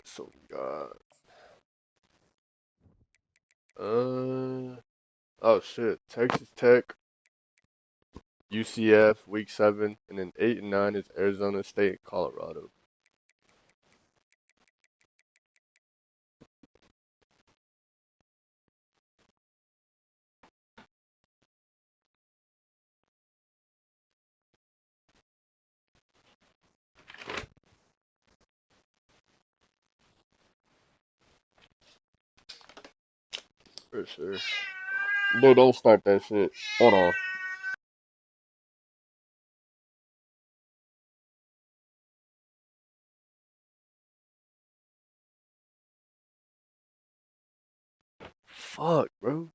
So we got oh shit, Texas Tech, UCF week 7, and then 8 and 9 is Arizona State, Colorado. For sure. No, don't start that shit. Hold on. Fuck, bro.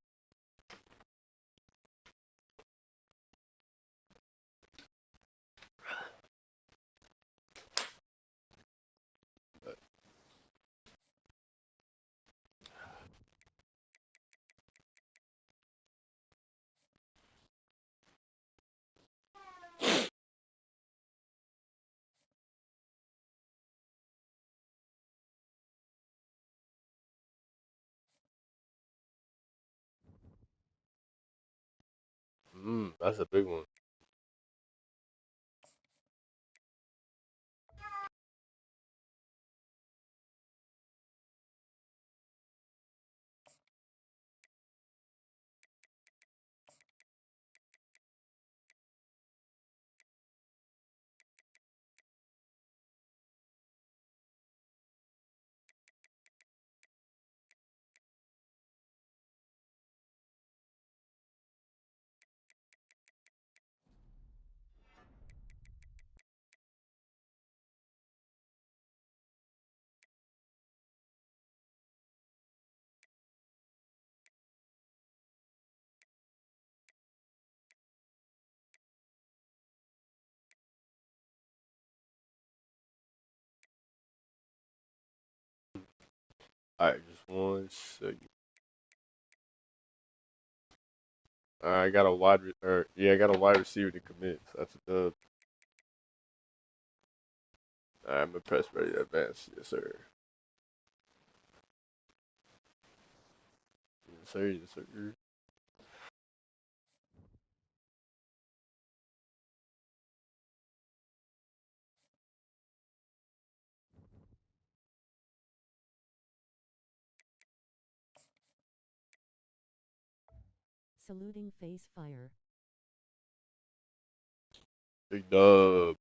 That's a big one. Alright, just one second. Alright, I got a I got a wide receiver to commit. So that's a dub. Alright, I'm gonna press ready to advance. Yes, sir. Yes, sir. Yes, sir. Saluting face fire. Big dub.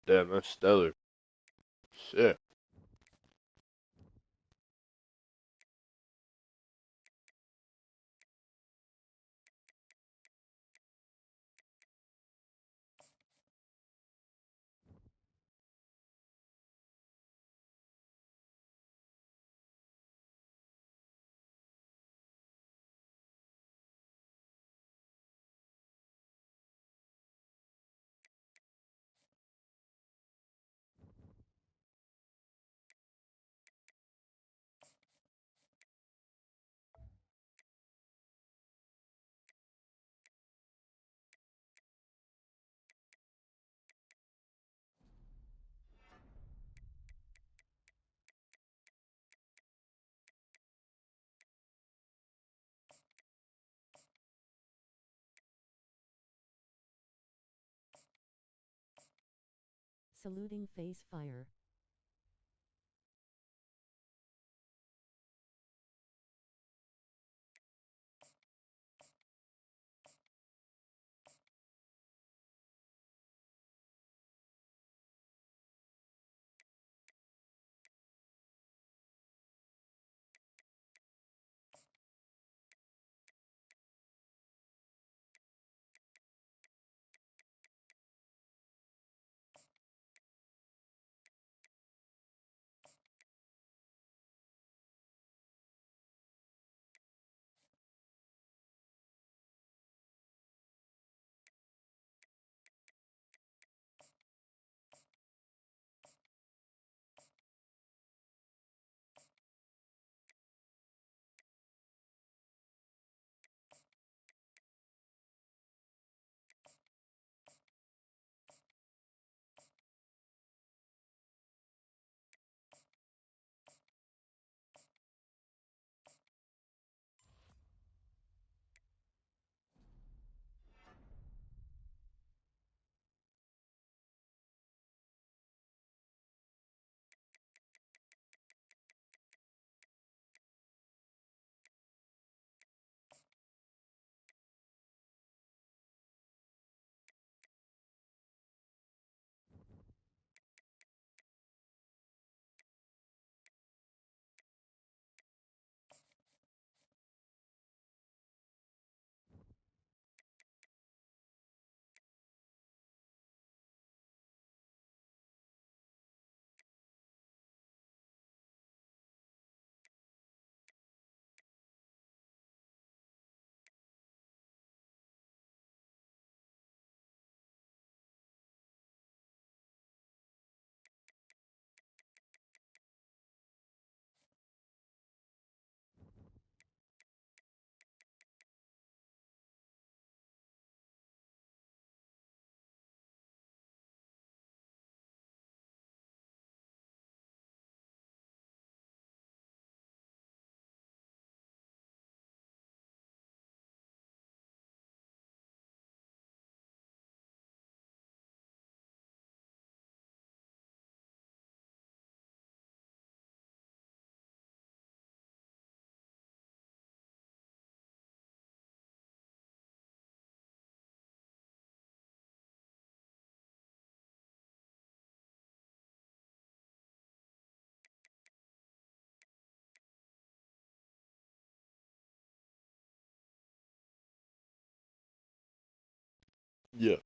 Damn, that's stellar. Shit. Saluting face fire. Yeah.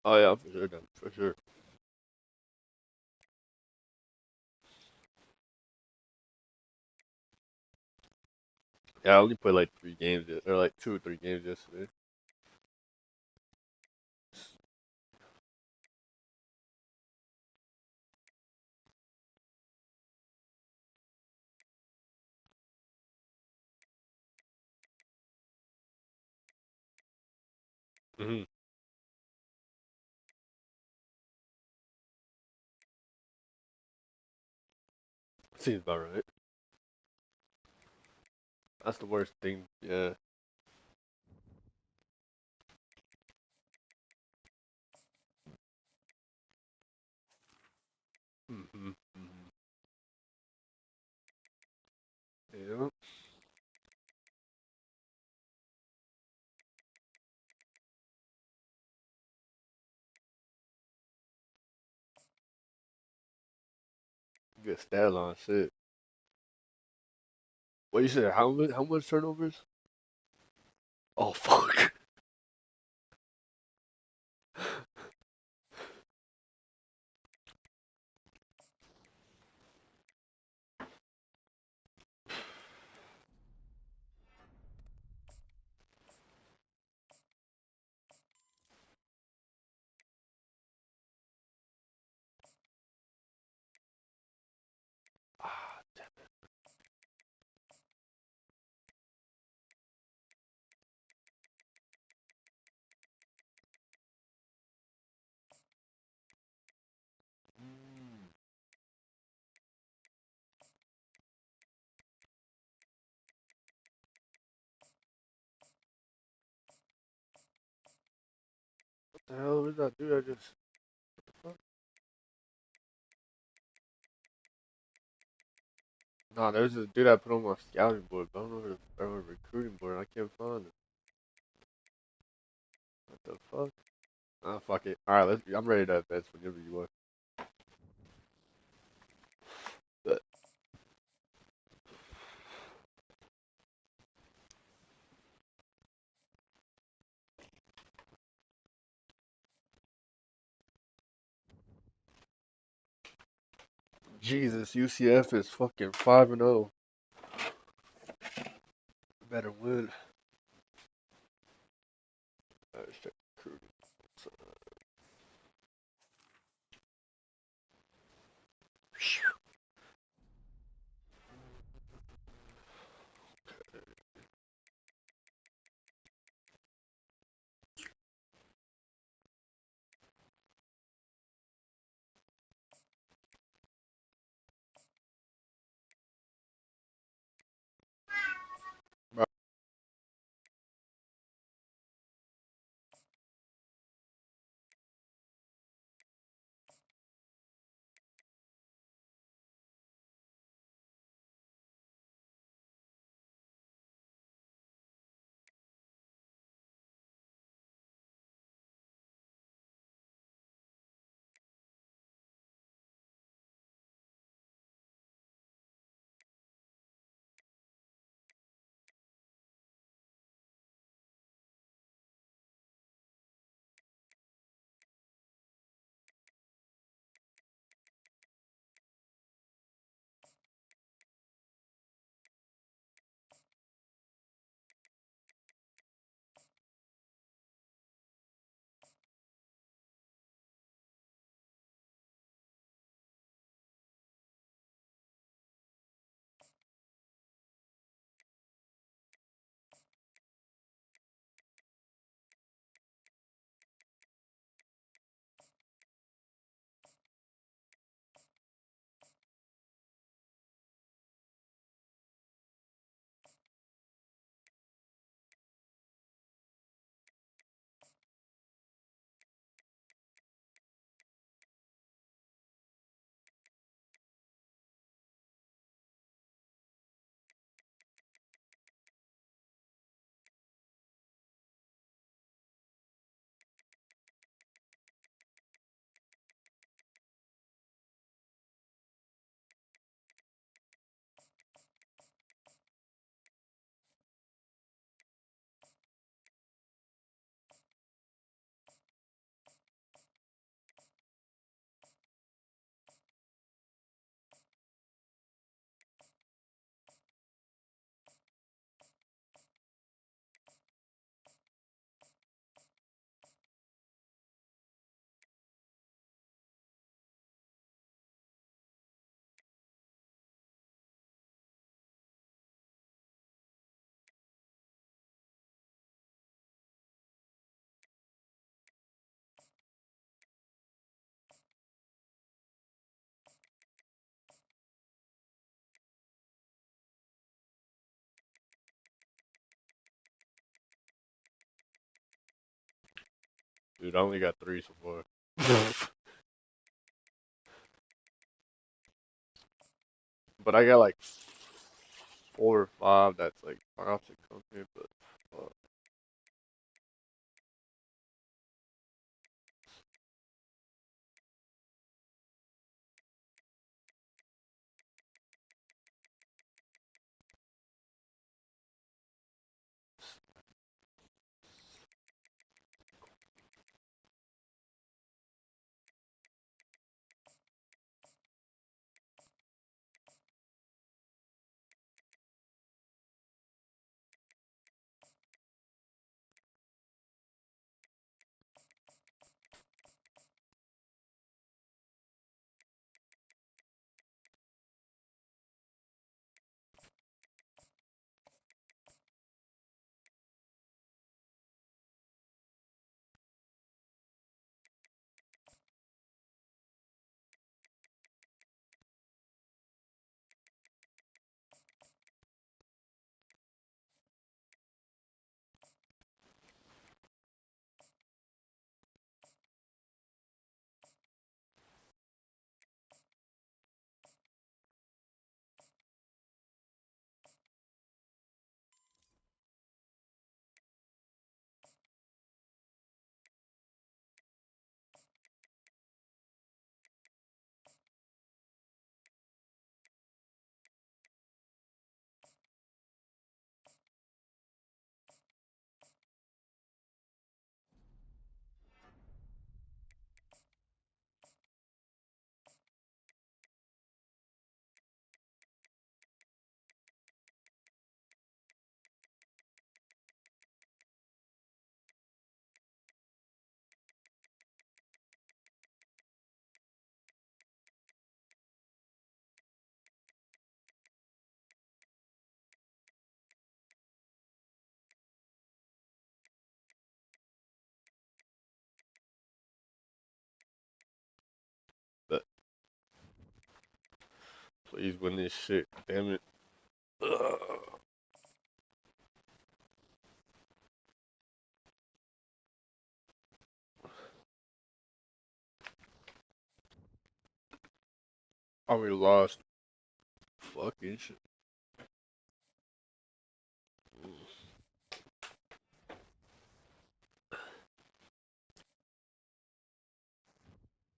Oh yeah, for sure, then, for sure. Yeah, I only played like 3 games, or like 2 or 3 games yesterday. Mm-hmm. Seems about right. That's the worst thing. Yeah. Mm-hmm. Mm-hmm. Yeah. Good stat line, shit. What you said? How much turnovers? Oh fuck. Ah, damn. What the hell did I do? I just what the fuck? Nah, there's this dude I put on my scouting board, but I don't know if it's on a recruiting board. I can't find it. What the fuck? Ah, fuck it. All right, I'm ready to advance whenever you are. But Jesus, UCF is fucking 5-0. Better win. Let's check recruiting. So, Dude, I only got three so far. But I got like four or five that's like toxic company, but but please win this shit. Damn it. Ugh. I already lost. Fucking shit.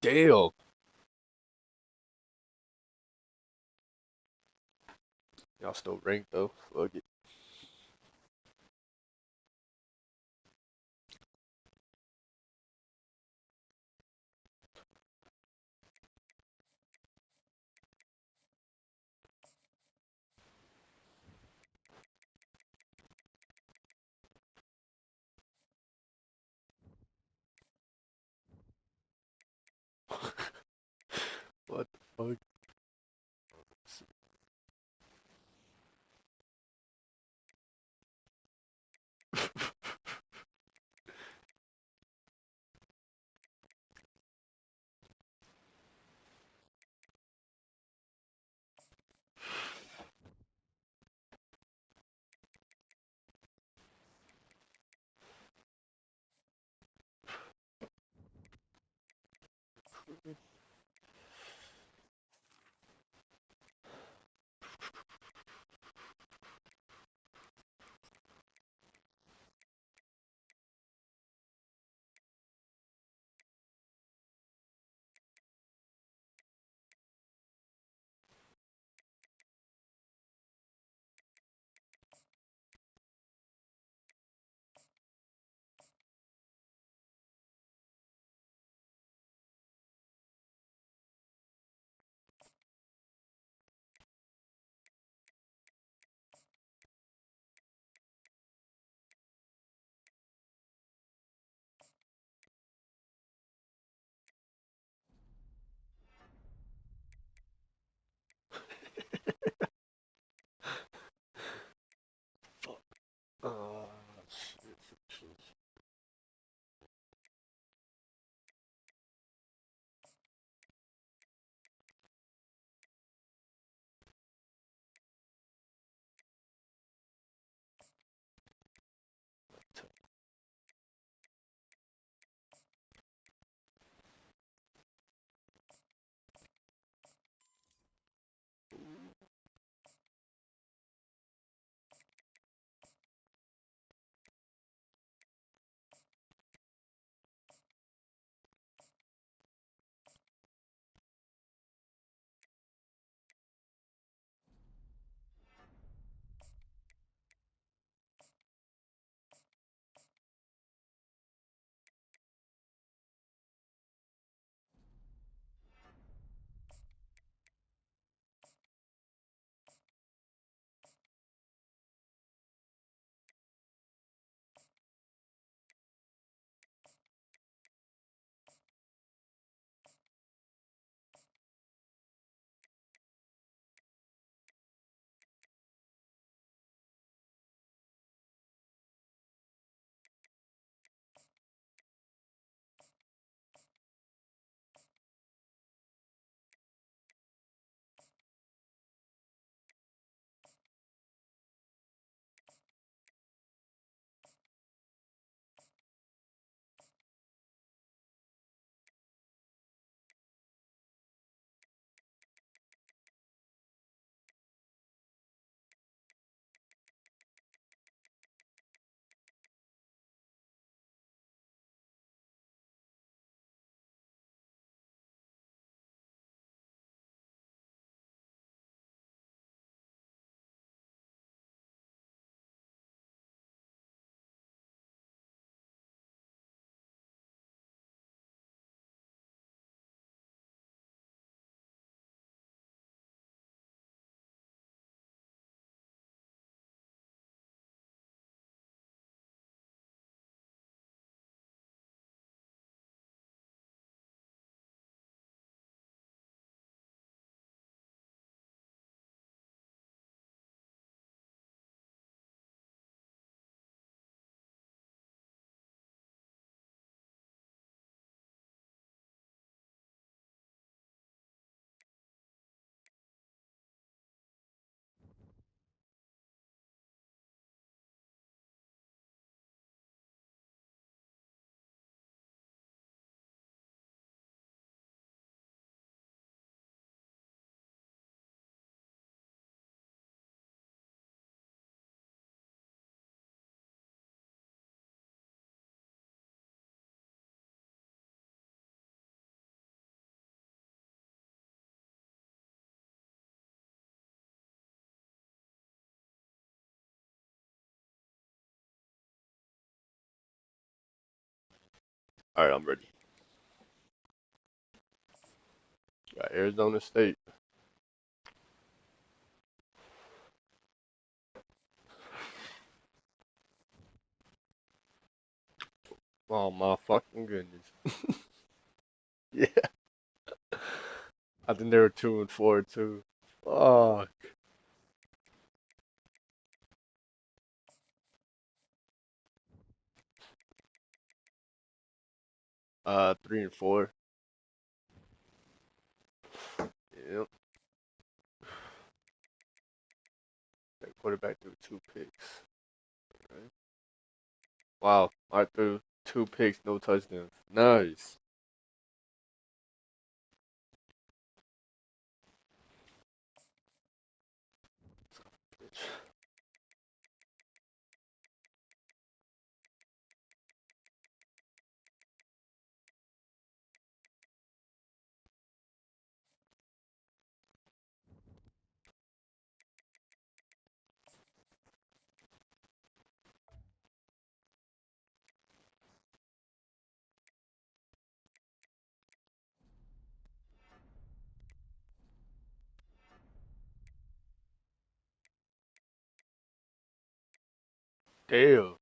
Damn. Y'all still ranked though. Fuck it. What the fuck? All right, I'm ready. Got Arizona State. Oh my fucking goodness. Yeah, I think they were 2-4 too. Fuck. 3-4. Yep. That quarterback threw 2 picks. Right. Wow, I threw 2 picks, no touchdowns. Nice. Damn.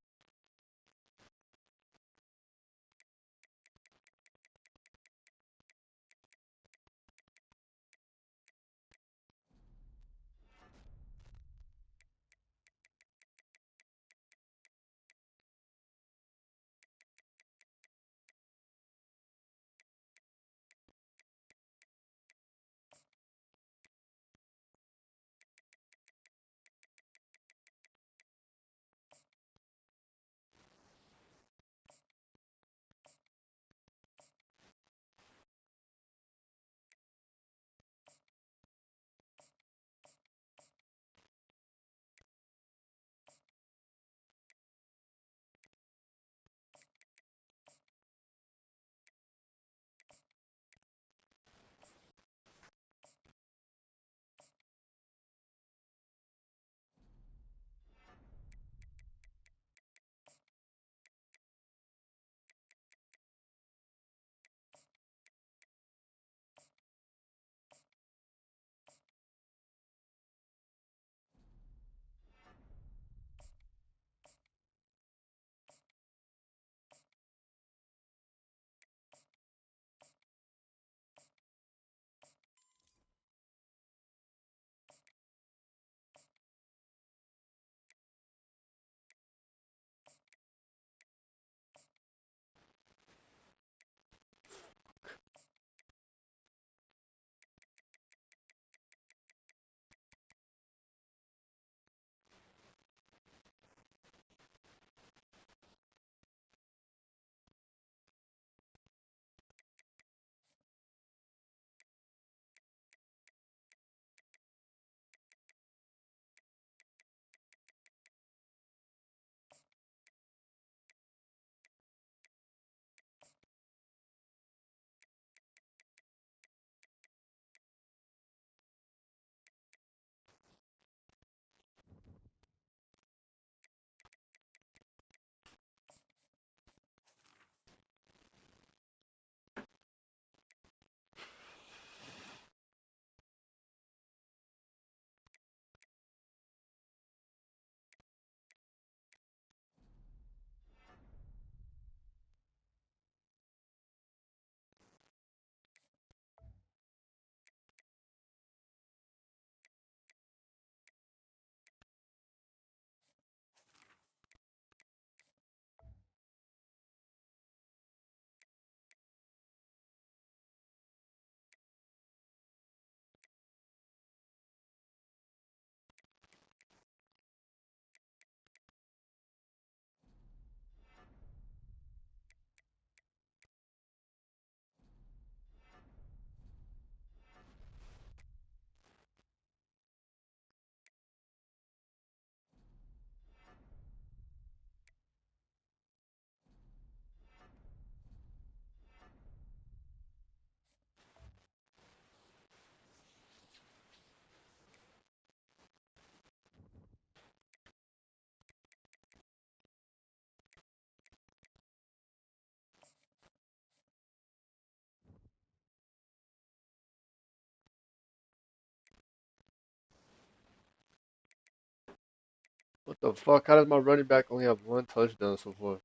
What the fuck? How does my running back only have one touchdown so far?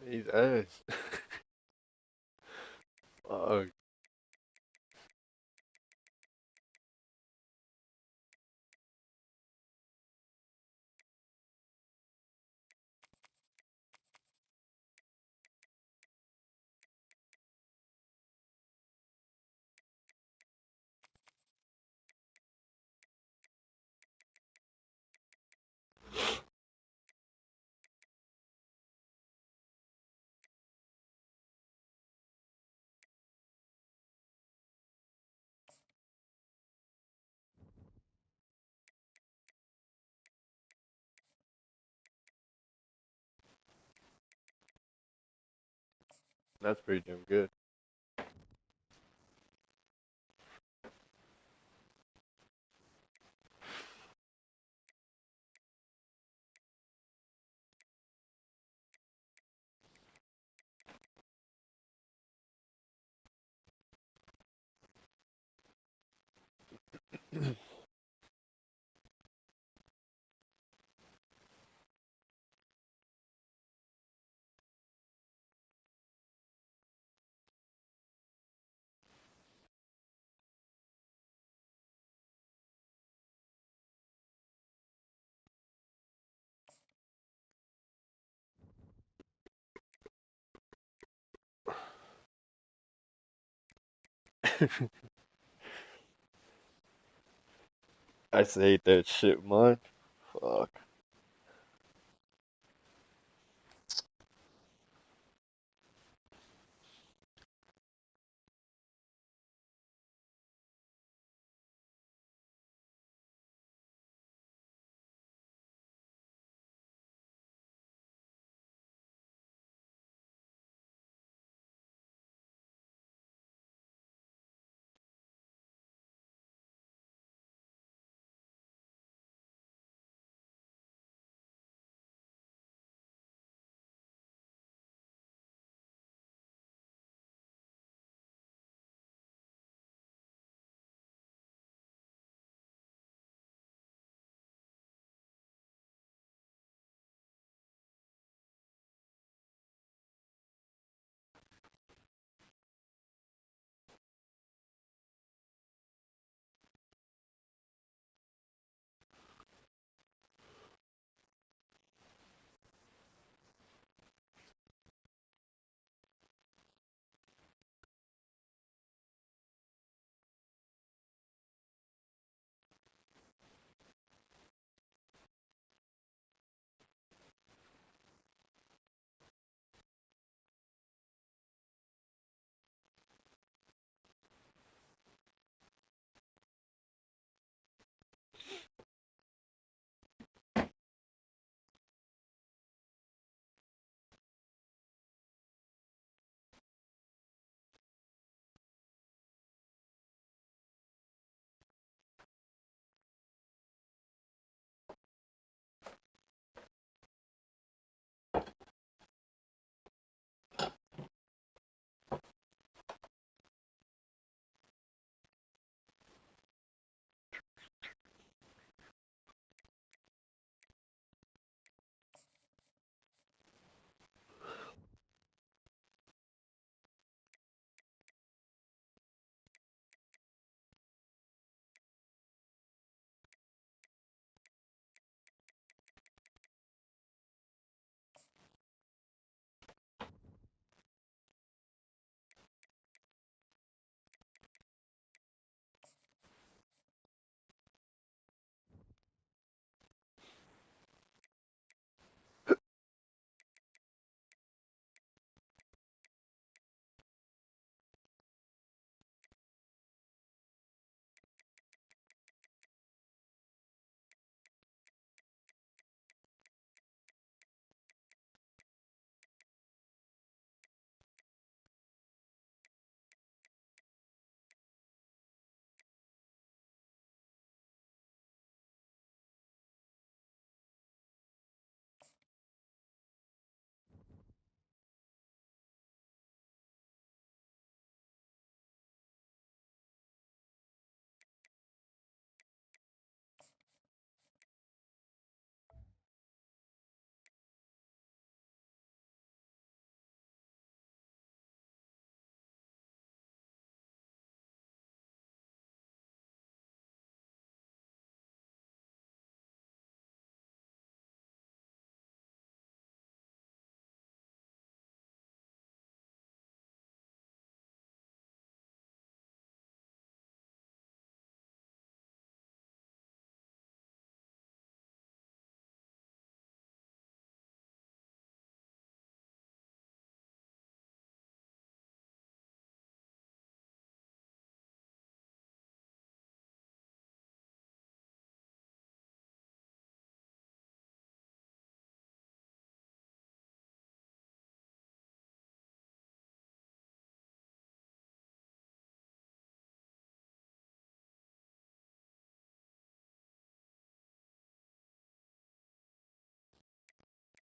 He's ass. Fuck. That's pretty damn good. I just hate that shit, man. Fuck.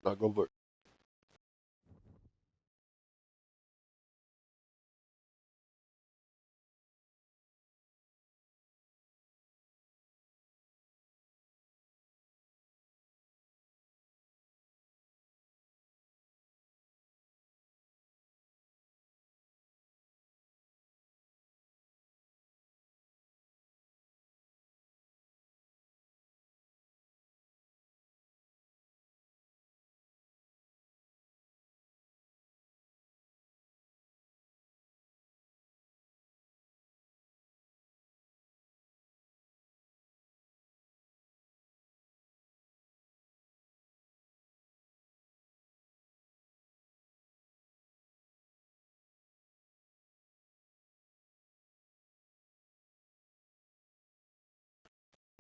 Now go for it.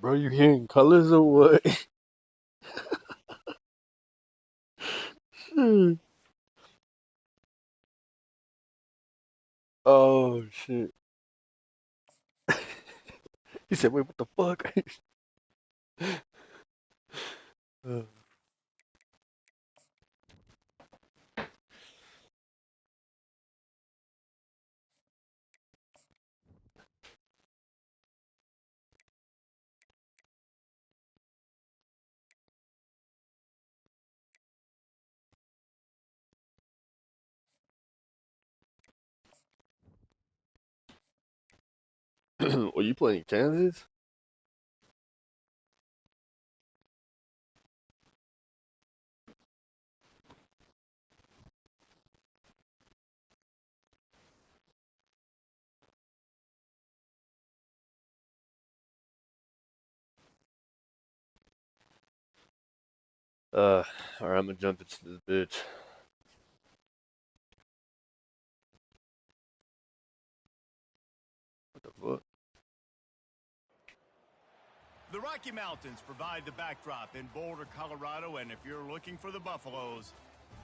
Bro, you hearing colors or what? Oh shit. He said, wait, what the fuck? Uh, Were you playing Kansas? Alright, I'm gonna jump into this bitch. What the fuck? The Rocky Mountains provide the backdrop in Boulder, Colorado, and if you're looking for the Buffaloes,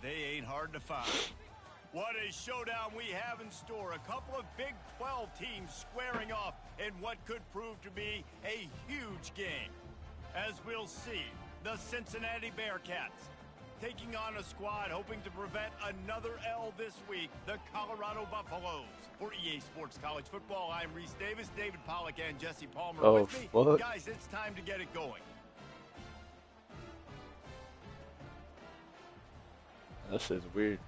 they ain't hard to find. What a showdown we have in store. A couple of Big 12 teams squaring off in what could prove to be a huge game. As we'll see, the Cincinnati Bearcats taking on a squad hoping to prevent another L this week, the Colorado Buffaloes. For EA Sports College Football, I'm Reese Davis, David Pollack, and Jesse Palmer Oh with me. fuck. Guys, it's time to get it going. That shit's weird.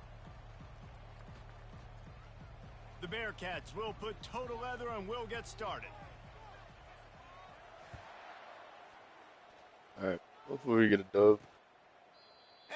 The Bearcats will put total leather and we'll get started. Alright. Hopefully we get a dub.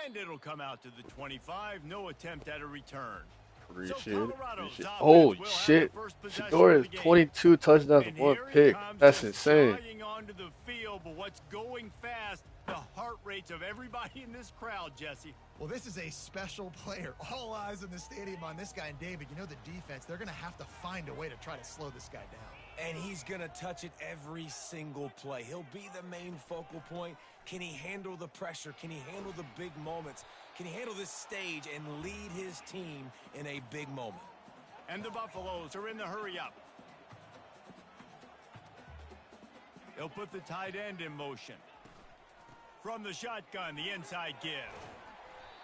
And it'll come out to the 25. No attempt at a return. Appreciate So it. Colorado's Appreciate it. offense Holy will have shit. the first possession Shador of has the game. 22 touchdowns And and one here he pick. comes, That's just insane. flying onto the field, but what's going fast, the heart rates of everybody in this crowd, Jesse. Well, this is a special player. All eyes in the stadium on this guy. And David, you know the defense, they're going to have to find a way to try to slow this guy down. And he's going to touch it every single play. He'll be the main focal point. Can he handle the pressure? Can he handle the big moments? Can he handle this stage and lead his team in a big moment? And the Buffaloes are in the hurry up. They'll put the tight end in motion. From the shotgun, the inside give.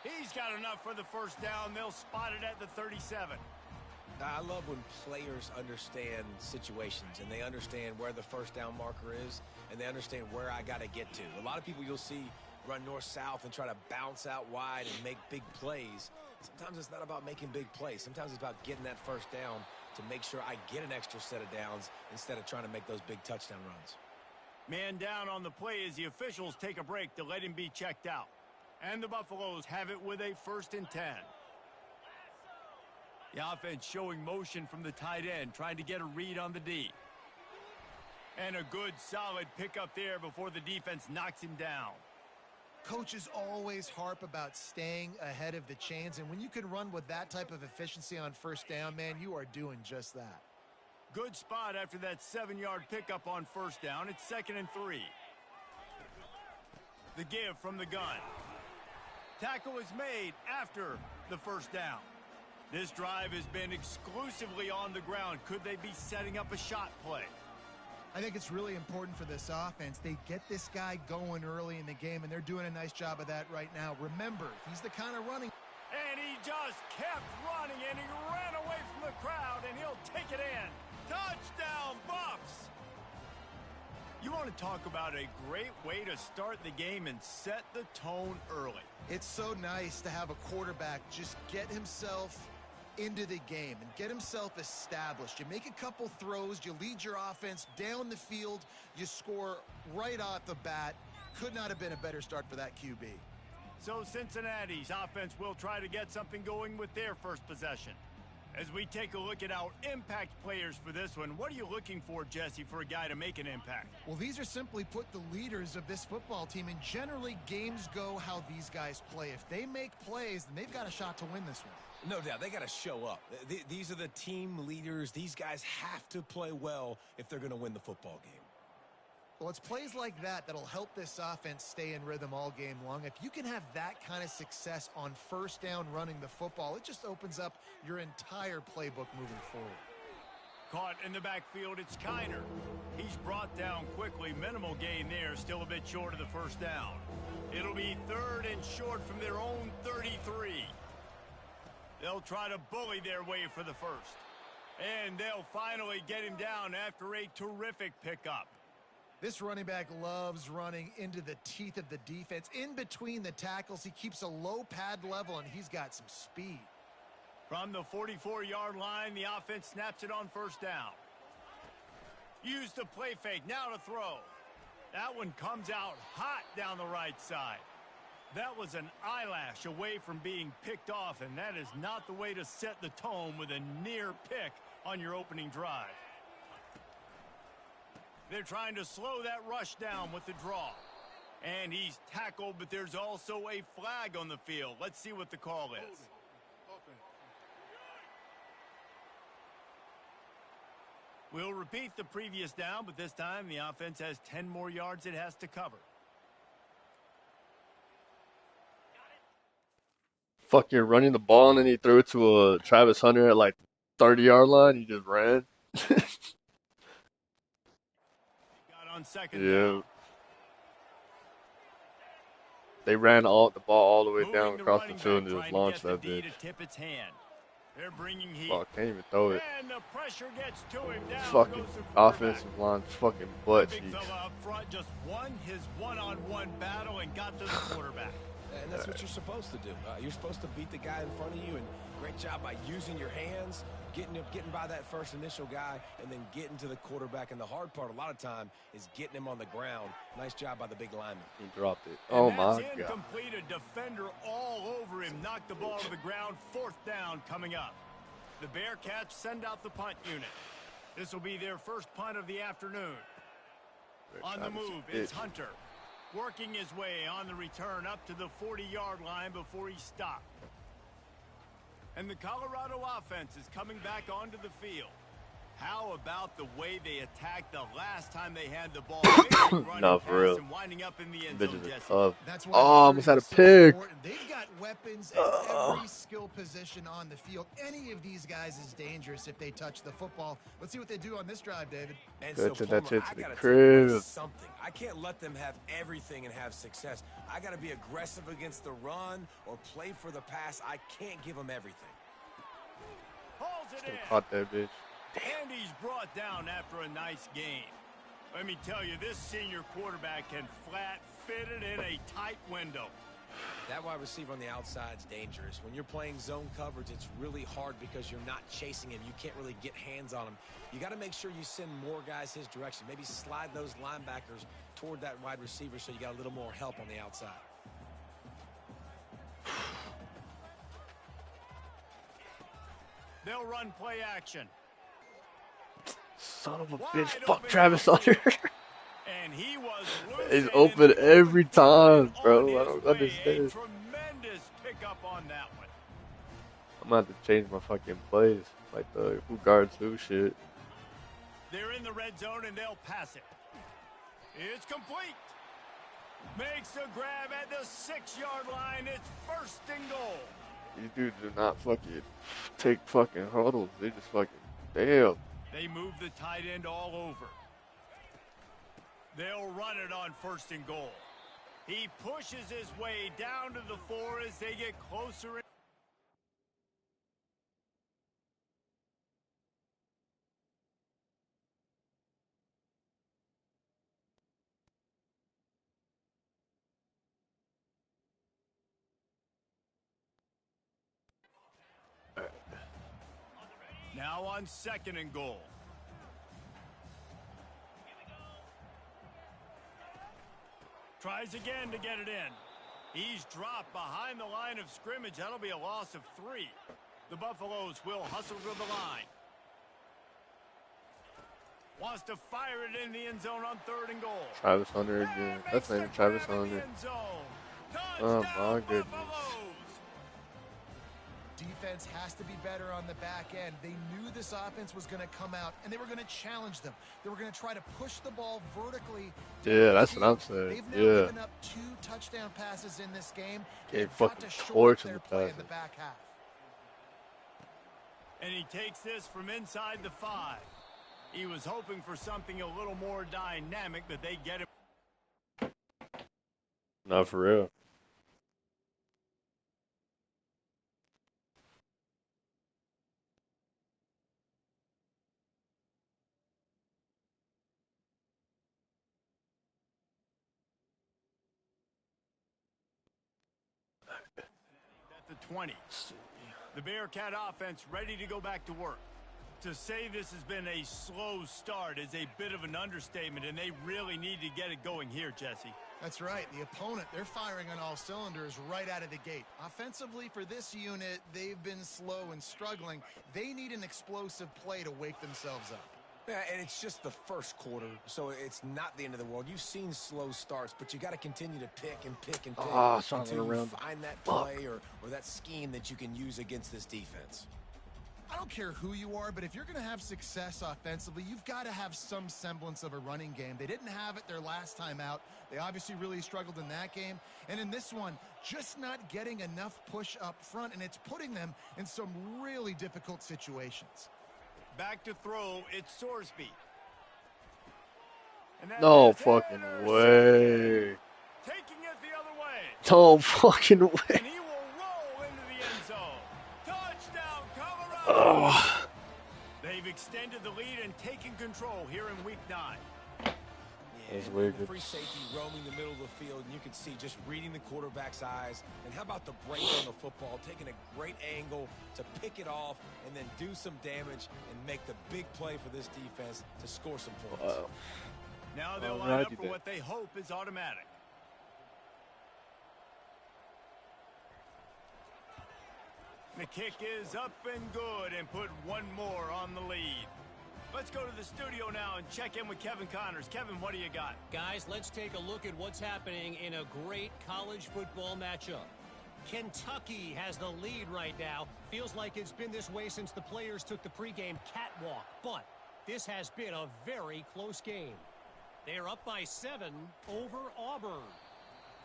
He's got enough for the first down. They'll spot it at the 37. I love when players understand situations and they understand where the first down marker is and they understand where I got to get to. A lot of people you'll see run north-south and try to bounce out wide and make big plays. Sometimes it's not about making big plays. Sometimes it's about getting that first down to make sure I get an extra set of downs instead of trying to make those big touchdown runs. Man down on the play as the officials take a break to let him be checked out. And the Buffaloes have it with a 1st and 10. The offense showing motion from the tight end, trying to get a read on the D. And a good, solid pickup there before the defense knocks him down. Coaches always harp about staying ahead of the chains, and when you can run with that type of efficiency on first down, man, you are doing just that. Good spot after that 7-yard pickup on first down. It's 2nd and 3. The give from the gun. Tackle is made after the first down. This drive has been exclusively on the ground. Could they be setting up a shot play? I think it's really important for this offense. They get this guy going early in the game, and they're doing a nice job of that right now. Remember, he's the kind of running. And he just kept running, and he ran away from the crowd, and he'll take it in. Touchdown, Buffs! You want to talk about a great way to start the game and set the tone early. It's so nice to have a quarterback just get himself into the game and get himself established. You make a couple throws, you lead your offense down the field, you score right off the bat. Could not have been a better start for that QB. So Cincinnati's offense will try to get something going with their first possession. As we take a look at our impact players for this one, what are you looking for, Jesse, for a guy to make an impact? Well, these are simply put the leaders of this football team, and generally games go how these guys play. If they make plays, then they've got a shot to win this one. No doubt, they got to show up. These are the team leaders. These guys have to play well if they're going to win the football game. Well, it's plays like that that'll help this offense stay in rhythm all game long. If you can have that kind of success on first down running the football, it just opens up your entire playbook moving forward. Caught in the backfield, it's Kiner. He's brought down quickly. Minimal gain there, still a bit short of the first down. It'll be 3rd and short from their own 33. They'll try to bully their way for the first. And they'll finally get him down after a terrific pickup. This running back loves running into the teeth of the defense. In between the tackles, he keeps a low pad level, and he's got some speed. From the 44-yard line, the offense snaps it on first down. Use the play fake, now to throw. That one comes out hot down the right side. That was an eyelash away from being picked off, and that is not the way to set the tone with a near pick on your opening drive. They're trying to slow that rush down with the draw. And he's tackled, but there's also a flag on the field. Let's see what the call is. We'll repeat the previous down, but this time the offense has 10 more yards it has to cover. Fucking running the ball and then he threw it to Travis Hunter at like 30-yard line. He just ran. On second Yeah. down. They ran the ball all the way Moving down the across the running field and back, just trying to launched get that the D bitch. to tip its hand. They're bringing heat. Fuck, can't even throw it. And the pressure gets to him. Down Fucking goes the quarterback. offensive line, fucking The butt big cheeks. fella up front just won his one-on-one battle and got to the quarterback. And that's what you're supposed to do. You're supposed to beat the guy in front of you, and great job by using your hands, getting by that first initial guy, and then getting to the quarterback. And the hard part a lot of time is getting him on the ground. Nice job by the big lineman. He dropped it. And Oh that's my god. incomplete. A defender all over him. Knocked the ball to the ground. 4th down coming up. The Bearcats send out the punt unit. This will be their first punt of the afternoon. On the move, it's Hunter. Working his way on the return up to the 40-yard line before he stopped. And the Colorado offense is coming back onto the field. How about the way they attacked the last time they had the ball? No, for real. And winding up in the end Bitches zone, are Jesse. tough. That's Oh, why almost had a so pick. important. They've got weapons at every skill position on the field. Any of these guys is dangerous if they touch the football. Let's see what they do on this drive, David. And Good so, to that Palmer, shit to I the gotta take crib. away something. I can't let them have everything and have success. I got to be aggressive against the run or play for the pass. I can't give them everything. Pulls it Still in. caught that bitch. And he's brought down after a nice gain. Let me tell you, this senior quarterback can flat fit it in a tight window. That wide receiver on the outside is dangerous. When you're playing zone coverage, it's really hard because you're not chasing him. You can't really get hands on him. You got to make sure you send more guys his direction. Maybe slide those linebackers toward that wide receiver so you got a little more help on the outside. They'll run play action. Son of a Wide bitch. open Fuck Travis Hunter. And he was He's loose open and every time, on bro. his I don't way. understand. A tremendous pickup on that one. I'm gonna have to change my fucking plays. Like the who guards who shit. They're in the red zone and they'll pass it. It's complete. Makes a grab at the 6-yard line. It's 1st and goal. These dudes do not fucking take fucking huddles. They just fucking damn. They move the tight end all over. They'll run it on 1st and goal. He pushes his way down to the 4 as they get closer. Now on 2nd and goal. Tries again to get it in. He's dropped behind the line of scrimmage. That'll be a loss of 3. The Buffaloes will hustle to the line. Wants to fire it in the end zone on 3rd and goal. Travis Hunter again. That's not even Travis Hunter. Oh my goodness. Defense has to be better on the back end. They knew this offense was going to come out, and they were going to challenge them. They were going to try to push the ball vertically. Yeah, that's what I'm saying. They've now Yeah. given up 2 touchdown passes in this game. Getting They've got fucking to shore up torched in their the play in passing. the back half. And he takes this from inside the 5. He was hoping for something a little more dynamic, but they get him. Not for real. At the 20. The Bearcat offense ready to go back to work. To say this has been a slow start is a bit of an understatement, and they really need to get it going here, Jesse. That's right. The opponent, they're firing on all cylinders right out of the gate. Offensively, for this unit, they've been slow and struggling. They need an explosive play to wake themselves up. Yeah, and it's just the first quarter, so it's not the end of the world. You've seen slow starts, but you got to continue to pick and pick and pick until you find that play or that scheme that you can use against this defense. I don't care who you are, but if you're going to have success offensively, you've got to have some semblance of a running game. They didn't have it their last time out. They obviously really struggled in that game. And in this one, just not getting enough push up front, and it's putting them in some really difficult situations. Back to throw, it's Sorsby. No fucking way. Taking it the other way. No fucking And way. he will roll into the end zone. Touchdown, Colorado. Oh. They've extended the lead and taken control here in week 9. That's Yeah, weird. the free safety roaming the middle of the field, and you can see just reading the quarterback's eyes. And how about the break on the football, taking a great angle to pick it off and then do some damage and make the big play for this defense to score some points. Wow. Now they'll Oh, line how'd up you for do? what they hope is automatic. The kick is up and good and put one more on the lead. Let's go to the studio now and check in with Kevin Connors. Kevin, what do you got? Guys, let's take a look at what's happening in a great college football matchup. Kentucky has the lead right now. Feels like it's been this way since the players took the pregame catwalk. But this has been a very close game. They're up by 7 over Auburn.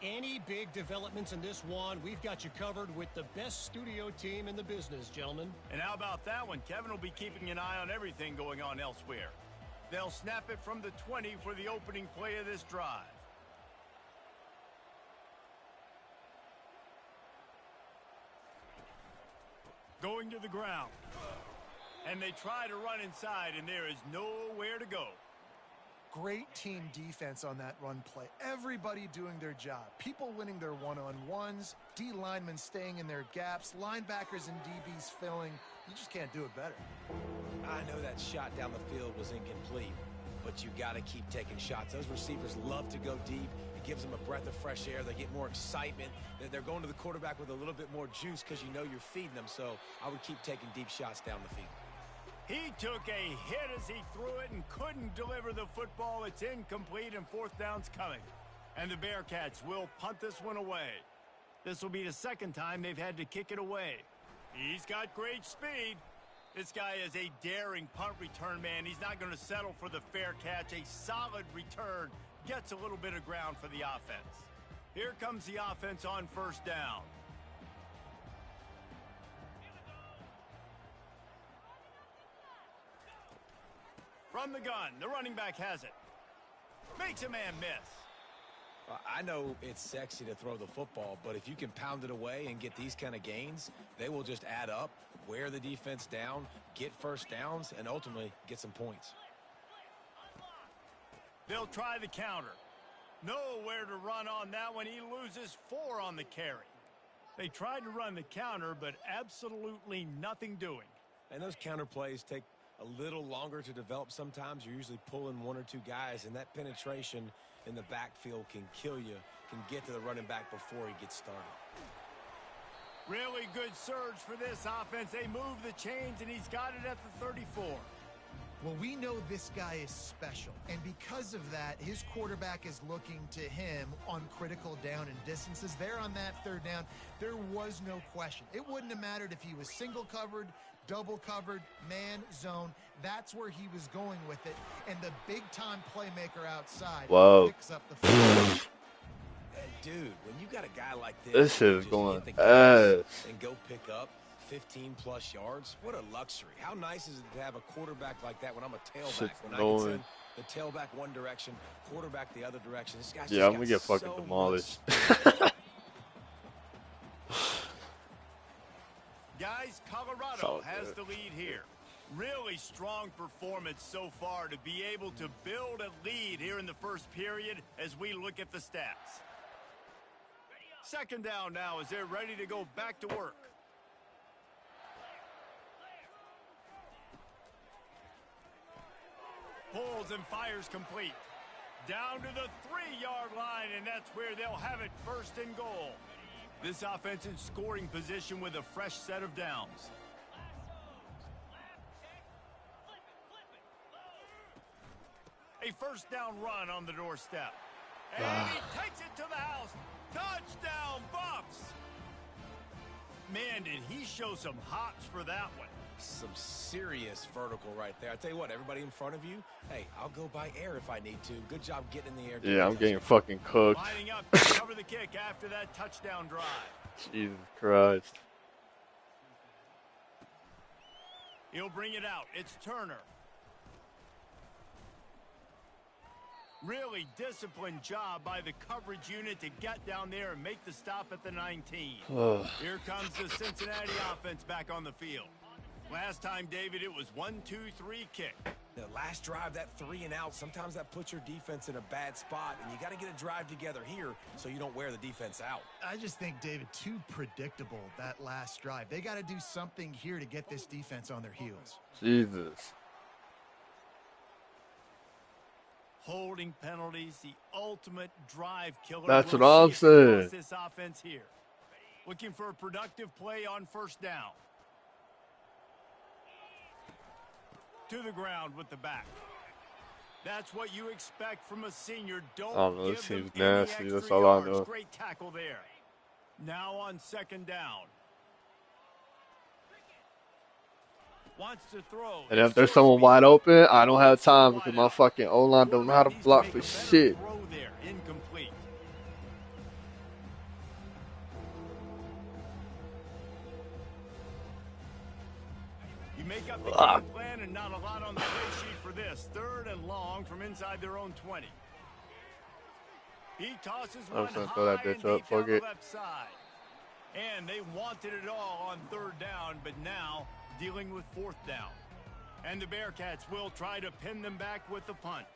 Any big developments in this one, we've got you covered with the best studio team in the business, gentlemen. And how about that one? Kevin will be keeping an eye on everything going on elsewhere. They'll snap it from the 20 for the opening play of this drive. Going to the ground. And they try to run inside, and there is nowhere to go. Great team defense on that run play. Everybody doing their job. People winning their one-on-ones, D linemen staying in their gaps, linebackers and DBs filling. You just can't do it better. I know that shot down the field was incomplete, but you got to keep taking shots. Those receivers love to go deep. It gives them a breath of fresh air. They get more excitement. They're going to the quarterback with a little bit more juice because you know you're feeding them. So I would keep taking deep shots down the field. He took a hit as he threw it and couldn't deliver the football. It's incomplete and 4th down's coming. And the Bearcats will punt this one away. This will be the 2nd time they've had to kick it away. He's got great speed. This guy is a daring punt return man. He's not going to settle for the fair catch. A solid return gets a little bit of ground for the offense. Here comes the offense on 1st down. From the gun, the running back has it. Makes a man miss. I know it's sexy to throw the football, but if you can pound it away and get these kind of gains, they will just add up, wear the defense down, get first downs, and ultimately get some points. They'll try the counter. Nowhere to run on that one. He loses 4 on the carry. They tried to run the counter, but absolutely nothing doing. And those counter plays take a little longer to develop sometimes. You're usually pulling 1 or 2 guys, and that penetration in the backfield can kill you, can get to the running back before he gets started. Really good surge for this offense. They move the chains, and he's got it at the 34. Well, we know this guy is special, and because of that, his quarterback is looking to him on critical down and distances. There on that 3rd down, there was no question. It wouldn't have mattered if he was single covered, double covered, man, zone. That's where he was going with it, and the big-time playmaker outside picks up the football. Dude, when you got a guy like This shit is going ass. And go pick up 15-plus yards, what a luxury. How nice is it to have a quarterback like that when I'm a tailback? When I can send the tailback one direction, quarterback the other direction. This guy's I'm gonna get fucking demolished. Guys, Colorado has the lead here. Really strong performance so far to be able to build a lead here in the first period as we look at the stats. 2nd down now as they're ready to go back to work. Pulls and fires complete. Down to the 3-yard line, and that's where they'll have it 1st and goal. This offense in scoring position with a fresh set of downs. A 1st down run on the doorstep. And he takes it to the house. Touchdown, Buffs! Man, did he show some hops for that one. Some serious vertical right there. I tell you what, everybody in front of you, hey, I'll go by air if I need to. Good job getting in the air. Yeah, I'm getting fucking cooked. Lining up to cover the kick after that touchdown drive. Jesus Christ. He'll bring it out. It's Turner. Really disciplined job by the coverage unit to get down there and make the stop at the 19. Here comes the Cincinnati offense back on the field. Last time, David, it was 1-2-3 kick. The last drive, that 3 and out, sometimes that puts your defense in a bad spot, and you got to get a drive together here so you don't wear the defense out. I just think, David, too predictable, that last drive. They got to do something here to get this defense on their heels. Jesus. Holding penalties, the ultimate drive killer. That's what I'm saying. This offense here. Looking for a productive play on 1st down. To the ground with the back. That's what you expect from a senior. Don't know, give this them seems any nasty. extra That's all I yards. know. Great tackle there. Now on 2nd down. Wants to throw. And if there's someone wide open, I don't have time because my fucking O-line don't know how to block for shit. Throw there. Incomplete. You make up the game plan and not a lot on the play sheet for this. 3rd and long from inside their own 20. He tosses one gonna high throw that bitch and up. deep down Fuck the it. left side. And they wanted it all on 3rd down, but now dealing with 4th down. And the Bearcats will try to pin them back with the punt.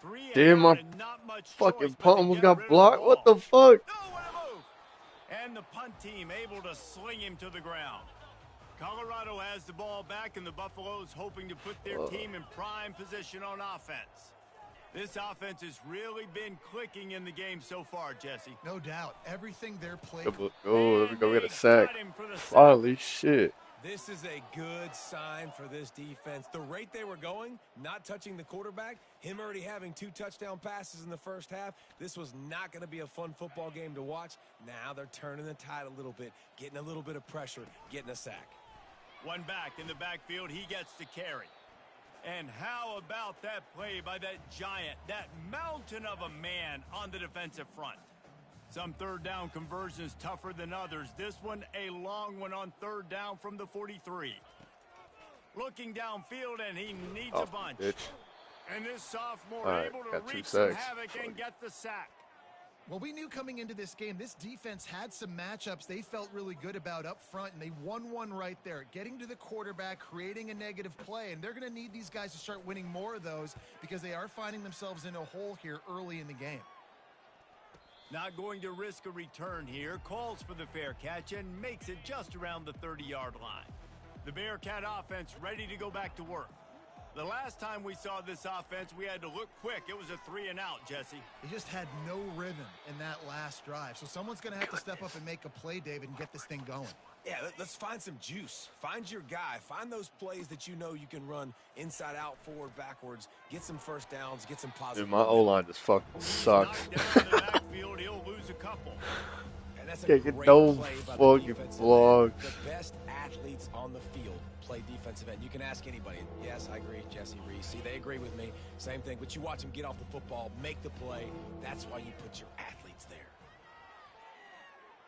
3 and Damn, my and not much fucking choice but punt to almost get rid got of blocked. What ball. the fuck? No, what a move! And the punt team able to sling him to the ground. Colorado has the ball back, and the Buffaloes hoping to put their team in prime position on offense. This offense has really been clicking in the game so far, Jesse. No doubt. Everything they're playing. Oh, let me go get a And they sack. got him for the sack. Holy shit. This is a good sign for this defense. The rate they were going, not touching the quarterback, him already having 2 touchdown passes in the first half, this was not going to be a fun football game to watch. Now they're turning the tide a little bit, getting a little bit of pressure, getting a sack. One back in the backfield, he gets to carry. And how about that play by that giant, that mountain of a man on the defensive front? Some 3rd down conversions tougher than others. This one, a long one on 3rd down from the 43. Looking downfield, and he needs a bunch. Bitch. And this sophomore All right, able to got 2 wreak some sacks. havoc and get the sack. Well, we knew coming into this game, this defense had some matchups they felt really good about up front, and they won one right there. Getting to the quarterback, creating a negative play, and they're going to need these guys to start winning more of those because they are finding themselves in a hole here early in the game. Not going to risk a return here, calls for the fair catch and makes it just around the 30-yard line. The Bearcat offense ready to go back to work. The last time we saw this offense, we had to look quick. It was a 3-and-out, Jesse. They just had no rhythm in that last drive. So someone's going to have to step up and make a play, David, and get this thing going. Yeah, let's find some juice. Find your guy. Find those plays that you know you can run inside out, forward, backwards. Get some first downs. Get some positive. Dude, my O-line just fucking sucks. Knocked down in the backfield, he'll lose a couple. And that's a Can't great get no play by the fucking defensive blocks. end. The best athletes on the field play defensive end. You can ask anybody. Yes, I agree, Jesse Reese. See, they agree with me. Same thing. But you watch them get off the football, make the play. That's why you put your athletes there.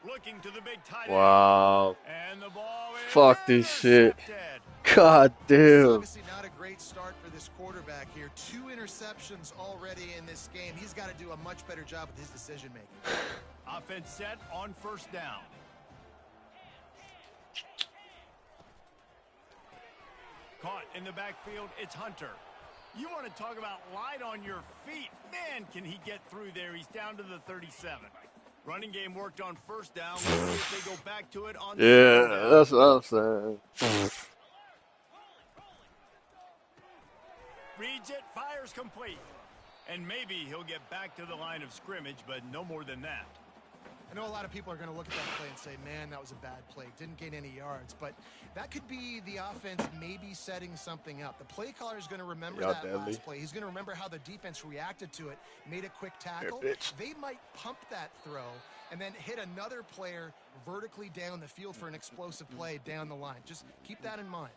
Looking to the big tight end. Wow. And the ball is Fuck this shit. intercepted. God This is damn. obviously not a great start for this quarterback here. 2 interceptions already in this game. He's got to do a much better job with his decision-making. Offense set on first down. Caught in the backfield, it's Hunter. You want to talk about light on your feet. Man, can he get through there. He's down to the 37. Running game worked on first down. Let's see if they go back to it on Yeah, second down. that's what I'm saying. Reads it, fires complete. And maybe he'll get back to the line of scrimmage, but no more than that. I know a lot of people are going to look at that play and say, man, that was a bad play. Didn't gain any yards. But that could be the offense maybe setting something up. The play caller is going to remember that last play. He's going to remember how the defense reacted to it, made a quick tackle. They might pump that throw and then hit another player vertically down the field for an explosive play down the line. Just keep that in mind.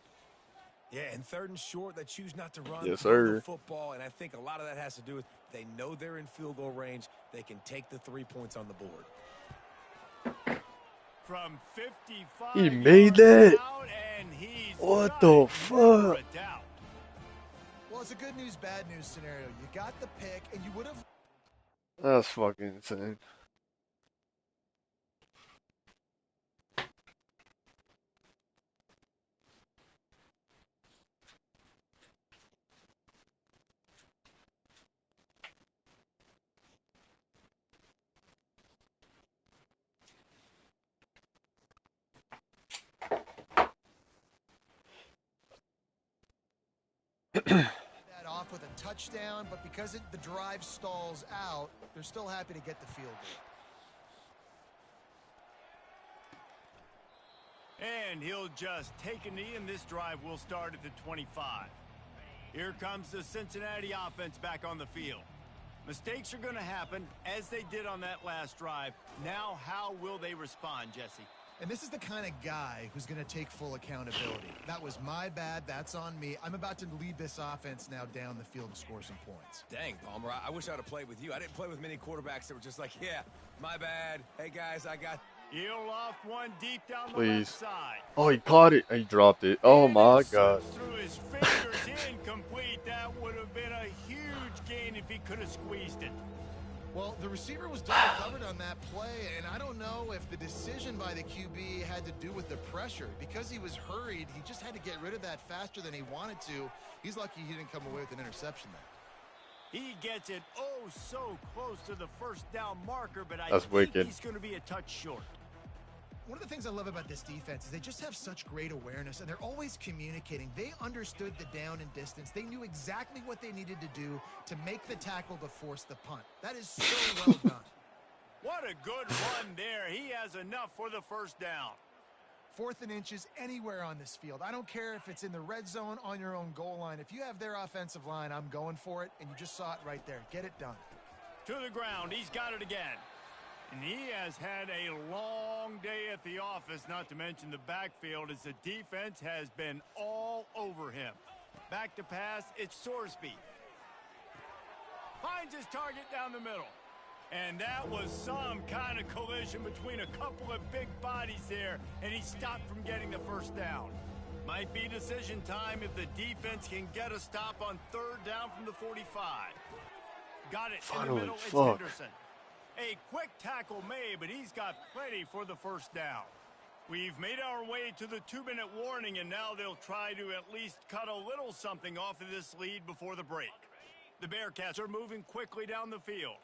Yeah, and 3rd and short, they choose not to run Yes, the sir. football, and I think a lot of that has to do with they know they're in field goal range. They can take the 3 points on the board. From 55 He made that? out, and he's What got the it, never fuck? a doubt. Well, it's a good news, bad news scenario. You got the pick, and you would have That's fucking insane. that off with a touchdown, but because the drive stalls out, they're still happy to get the field goal. And he'll just take a knee, and this drive will start at the 25. Here comes the Cincinnati offense back on the field. Mistakes are going to happen, as they did on that last drive. Now, how will they respond, Jesse? And this is the kind of guy who's going to take full accountability. That was my bad. That's on me. I'm about to lead this offense now down the field and score some points. Dang, Palmer, I wish I would have played with you. I didn't play with many quarterbacks that were just like, yeah, my bad. Hey, guys, I got... He'll loft one deep down the Please. left side. Oh, he caught it. He dropped it. Oh And my it god. slips through his fingers, incomplete. That would have been a huge gain if he could have squeezed it. Well, the receiver was double covered on that play, and I don't know if the decision by the QB had to do with the pressure. Because he was hurried, he just had to get rid of that faster than he wanted to. He's lucky he didn't come away with an interception there. He gets it oh so close to the first down marker, but I That's think wicked. he's going to be a touch short. One of the things I love about this defense is they just have such great awareness, and they're always communicating. They understood the down and distance. They knew exactly what they needed to do to make the tackle to force the punt. That is so well done. What a good run there. He has enough for the first down. 4th and inches anywhere on this field. I don't care if it's in the red zone, on your own goal line. If you have their offensive line, I'm going for it, and you just saw it right there. Get it done. To the ground. He's got it again. And he has had a long day at the office, not to mention the backfield, as the defense has been all over him. Back to pass, it's Sorsby. Finds his target down the middle. And that was some kind of collision between a couple of big bodies there, and he stopped from getting the first down. Might be decision time if the defense can get a stop on 3rd down from the 45. Got it in the Finally, middle. It's fuck. Henderson. A quick tackle made, but he's got plenty for the 1st down. We've made our way to the 2-minute warning, and now they'll try to at least cut a little something off of this lead before the break. The Bearcats are moving quickly down the field.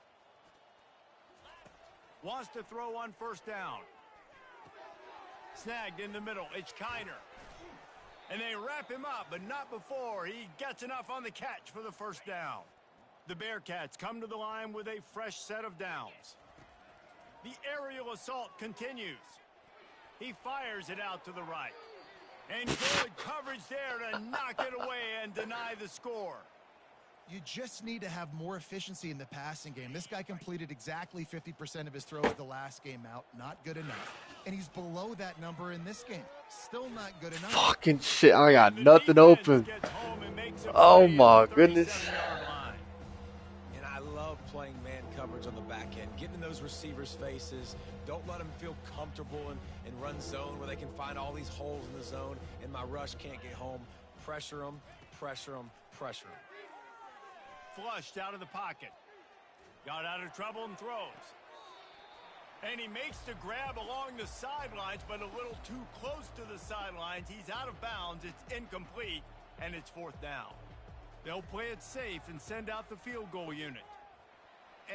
Wants to throw on 1st down. Snagged in the middle. It's Kiner. And they wrap him up, but not before he gets enough on the catch for the 1st down. The Bearcats come to the line with a fresh set of downs. The aerial assault continues. He fires it out to the right. And good coverage there to knock it away and deny the score. You just need to have more efficiency in the passing game. This guy completed exactly 50% of his throws the last game out. Not good enough. And he's below that number in this game. Still not good enough. Fucking shit, I got nothing open. Oh my goodness. And I love playing man coverage on the back end. Getting in those receivers' faces. Don't let them feel comfortable and run zone where they can find all these holes in the zone and my rush can't get home. Pressure them, pressure them, pressure them. Flushed out of the pocket. Got out of trouble and throws. And he makes the grab along the sidelines, but a little too close to the sidelines. He's out of bounds. It's incomplete, and it's 4th down. They'll play it safe and send out the field goal unit.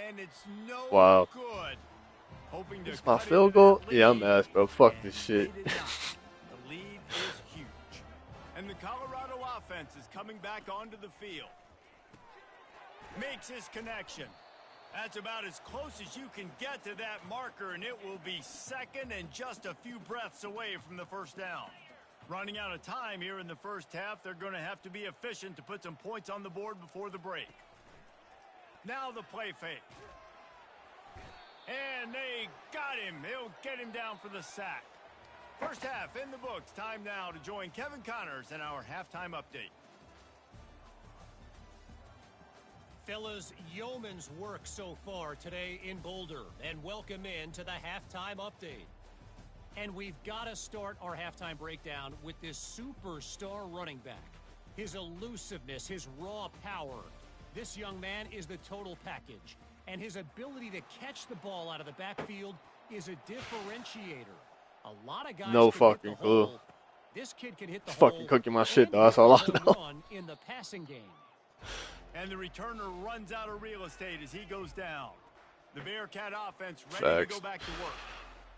And it's no good. Hoping to it's my field goal? Yeah, I'm ass, bro. Fuck this shit. The lead is huge. And the Colorado offense is coming back onto the field. Makes his connection. That's about as close as you can get to that marker, and it will be 2nd and just a few breaths away from the 1st down. Running out of time here in the 1st half, they're going to have to be efficient to put some points on the board before the break. Now the play fake. And they got him. He'll get him down for the sack. 1st half in the books. Time now to join Kevin Connors in our halftime update. Fellas, yeoman's work so far today in Boulder, and welcome in to the halftime update. And we've got to start our halftime breakdown with this superstar running back. His elusiveness, his raw power. This young man is the total package, and his ability to catch the ball out of the backfield is a differentiator. A lot of guys No can hit fucking the clue. hole. This kid can hit the Fucking hole cooking my shit, and though. That's hit all I the know. home run in the passing game. And the returner runs out of real estate as he goes down. The Bearcat offense ready Facts. to go back to work.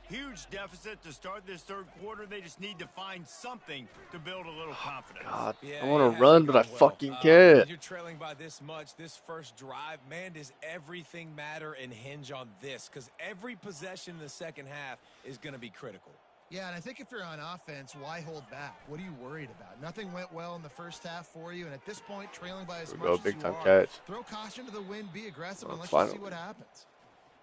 Huge deficit to start this 3rd quarter. They just need to find something to build a little confidence. God, Yeah, I want it to hasn't run, but I gone well. fucking can't. When you're trailing by this much, this 1st drive, man, does everything matter and hinge on this? Because every possession in the 2nd half is going to be critical. Yeah, and I think if you're on offense, why hold back? What are you worried about? Nothing went well in the 1st half for you, and at this point, trailing by as Here we much go, as big you time are, catch. throw caution to the wind, be aggressive, and let's Finally. just see what happens.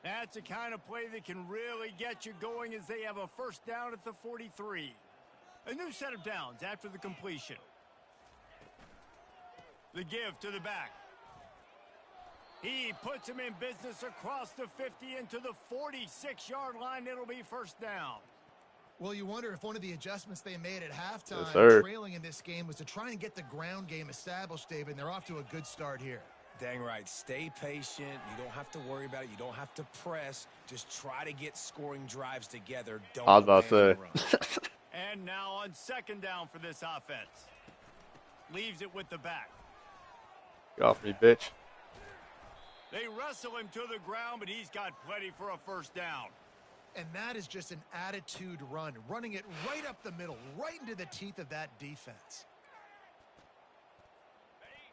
That's the kind of play that can really get you going as they have a 1st down at the 43. A new set of downs after the completion. The give to the back. He puts him in business across the 50 into the 46-yard line. It'll be 1st down. Well, you wonder if one of the adjustments they made at halftime, Yes, sir. trailing in this game, was to try and get the ground game established, David, and they're off to a good start here. Dang right. Stay patient. You don't have to worry about it. You don't have to press. Just try to get scoring drives together. Don't I was about abandon to the run. And now on 2nd down for this offense. Leaves it with the back. Get off me, bitch. They wrestle him to the ground, but he's got plenty for a 1st down. And that is just an attitude run, running it right up the middle, right into the teeth of that defense.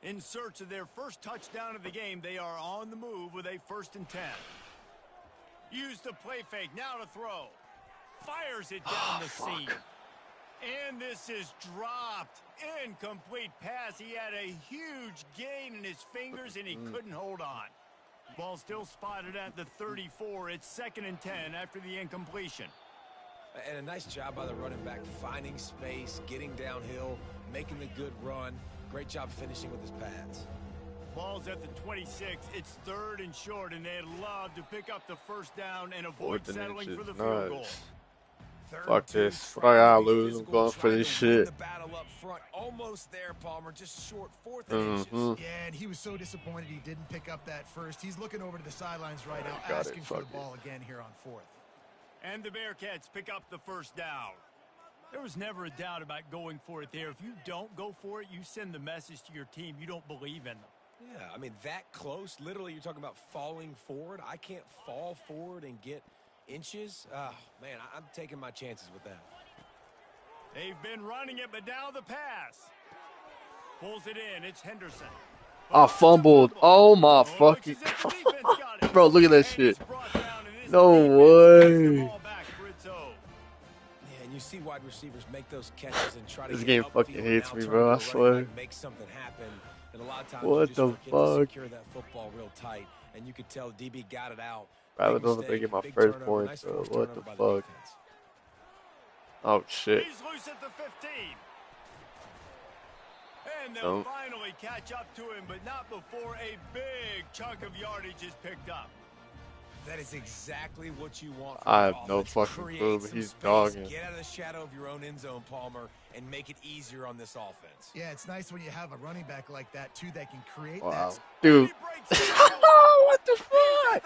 In search of their 1st touchdown of the game, they are on the move with a 1st and 10. Use the play fake, now to throw. Fires it down the seam. And this is dropped. Incomplete pass. He had a huge gain in his fingers, and he couldn't hold on. Ball still spotted at the 34. It's 2nd and 10 after the incompletion. And a nice job by the running back, finding space, getting downhill, making the good run. Great job finishing with his pads. Ball's at the 26. It's 3rd and short, and they'd love to pick up the 1st down and avoid settling for the field goal. Fuck this. What I gotta lose? I'm going for this shit. The battle up front, almost there, Palmer, just short fourth Mm-hmm. inches. Yeah, and he was so disappointed he didn't pick up that first. He's looking over to the sidelines right now, Got it. asking for the Fuck ball again here on fourth. And the Bearcats pick up the first down. There was never a doubt about going for it there. If you don't go for it, you send the message to your team you don't believe in them. Yeah, I mean, that close. Literally, you're talking about falling forward. I can't fall forward and get inches. Oh, man, I'm taking my chances with that. They've been running it, but now the pass. Pulls it in. It's Henderson. I fumbled. Oh my fucking. Bro, look at that shit. No way. You see wide receivers make those catches and try to This get game upfield fucking and hates now me, turn bro. I to the swear. right back, make something happen. And a lot of times What you just the forget to fuck? secure that football real tight, and you could tell DB got it out. Rather Big than mistake, they get my big first turnover, point, nice bro. forced What the turnover by fuck? defense. Oh shit. He's loose at the 15. And they'll Nope. finally catch up to him, but not before a big chunk of yardage is picked up. That is exactly what you want from I your have no offense. fucking Create clue, but some he's space, dogging. Get out of the shadow of your own end zone, Palmer, and make it easier on this offense. Yeah, it's nice when you have a running back like that, too, that can create Wow. that. Dude. What the fuck?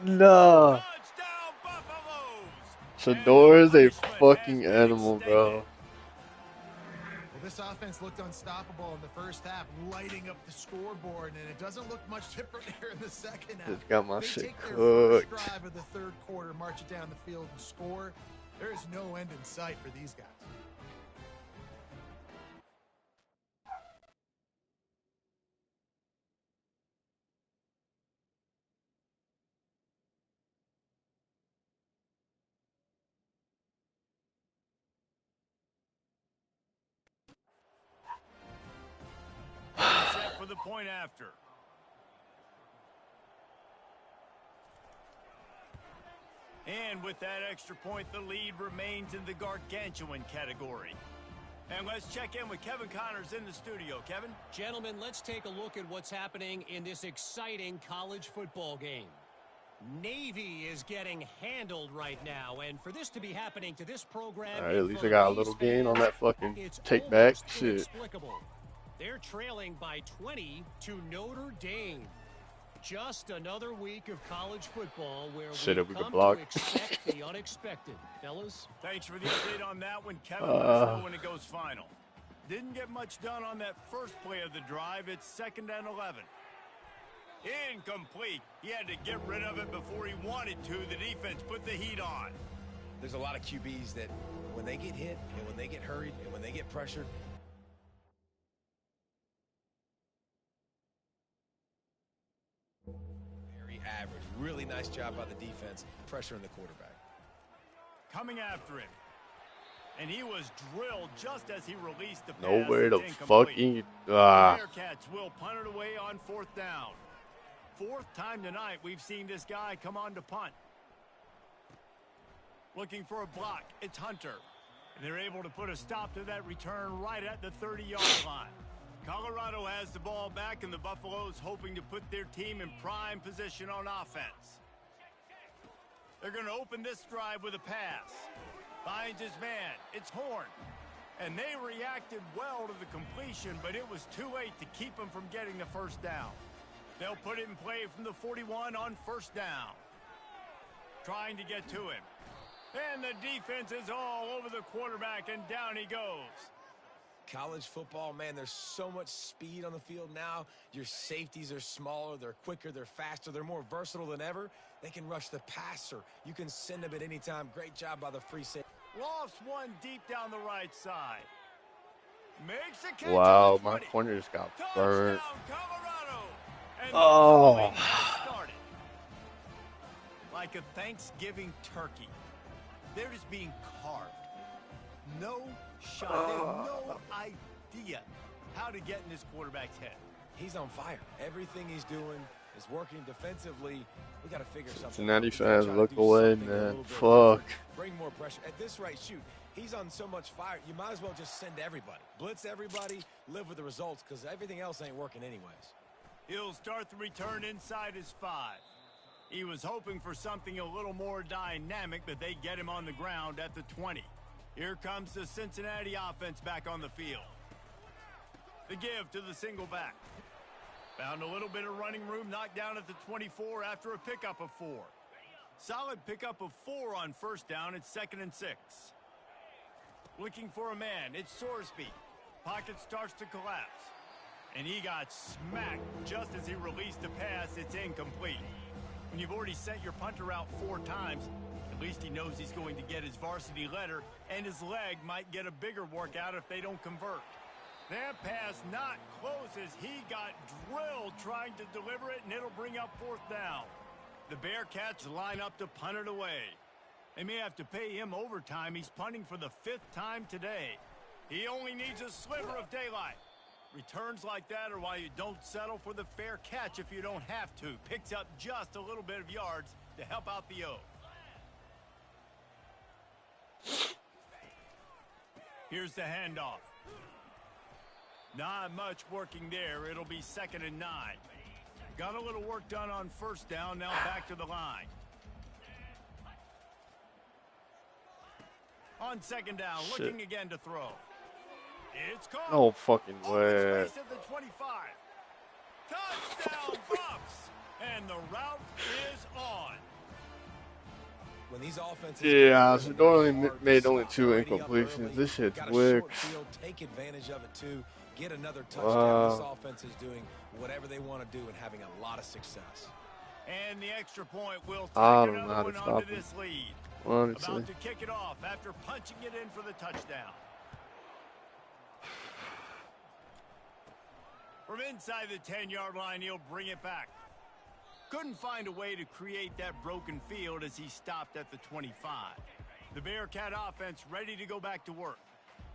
Nah. Touchdown, Buffaloes! Shador is a fucking animal, bro. Well, this offense looked unstoppable in the first half, lighting up the scoreboard, and it doesn't look much different here in the second half. Just got my They shit take their cooked. first drive of the third quarter, march it down the field and score. There is no end in sight for these guys. Set for the point after. And with that extra point, the lead remains in the gargantuan category. And let's check in with Kevin Connors in the studio. Kevin? Gentlemen, let's take a look at what's happening in this exciting college football game. Navy is getting handled right now, and for this to be happening to this program, Alright, at least I got a little gain on that fucking it's take back. almost Shit. inexplicable. They're trailing by 20 to Notre Dame. Just another week of college football where Shit, if we we've could come block. to expect the unexpected. Fellas? Thanks for the update on that one, Kevin. Let us know when it goes final. Didn't get much done on that first play of the drive. It's 2nd and 11. Incomplete. He had to get rid of it before he wanted to. The defense put the heat on. There's a lot of QBs that when they get hit and when they get hurried and when they get pressured, very average. Really nice job by the defense pressuring the quarterback. Coming after him. And he was drilled just as he released the pass. Nowhere to It's incomplete. fucking. The Ah. Bearcats will punt it away on 4th down. 4th time tonight we've seen this guy come on to punt. Looking for a block. It's Hunter. And they're able to put a stop to that return right at the 30-yard line. Colorado has the ball back, and the Buffaloes hoping to put their team in prime position on offense. They're going to open this drive with a pass. Finds his man. It's Horn. And they reacted well to the completion, but it was too late to keep him from getting the first down. They'll put it in play from the 41 on 1st down. Trying to get to him. And the defense is all over the quarterback, and down he goes. College football, man, there's so much speed on the field now. Your safeties are smaller, they're quicker, they're faster, they're more versatile than ever. They can rush the passer. You can send them at any time. Great job by the free safety. Lofts one deep down the right side. Makes a catch. Wow, on the my 20. corner just got Touchdown, burnt. Colorado. And Oh. the has started. Like a Thanksgiving turkey. They're just being carved. No shot. They have no idea how to get in this quarterback's head. He's on fire. Everything he's doing is working defensively. We got to figure something Cincinnati out. We gotta fans, try to look do away, something a man. little bit Fuck. different. Bring more pressure. At this rate, shoot. He's on so much fire. You might as well just send everybody. Blitz everybody. Live with the results because everything else ain't working anyways. He'll start the return inside his 5. He was hoping for something a little more dynamic, but they get him on the ground at the 20. Here comes the Cincinnati offense back on the field. The give to the single back. Found a little bit of running room, knocked down at the 24 after a pickup of 4. Solid pickup of 4 on first down. It's 2nd and 6. Looking for a man. It's Sorsby. Pocket starts to collapse. And he got smacked just as he released the pass. It's incomplete. When you've already sent your punter out 4 times, at least he knows he's going to get his varsity letter, and his leg might get a bigger workout if they don't convert. That pass not close as he got drilled trying to deliver it, and it'll bring up 4th down. The Bearcats line up to punt it away. They may have to pay him overtime. He's punting for the 5th time today. He only needs a sliver of daylight. Returns like that are why you don't settle for the fair catch if you don't have to. Picks up just a little bit of yards to help out the O. Here's the handoff. Not much working there. It'll be 2nd and 9. Got a little work done on first down. Now back to the line. On 2nd down, looking again to throw. It's caught. No fucking way. At the 25. Touchdown Buffs, and the route is on. When these offenses Yeah, so they only made only 2 incompletions. This shit's got a weird. short field, take advantage of it too. Get another touchdown. Wow. This offense is doing whatever they want to do and having a lot of success. And the extra point will take I don't know another how to one stop onto him, this lead. honestly. About to kick it off after punching it in for the touchdown. From inside the 10-yard line, he'll bring it back. Couldn't find a way to create that broken field as he stopped at the 25. The Bearcat offense ready to go back to work.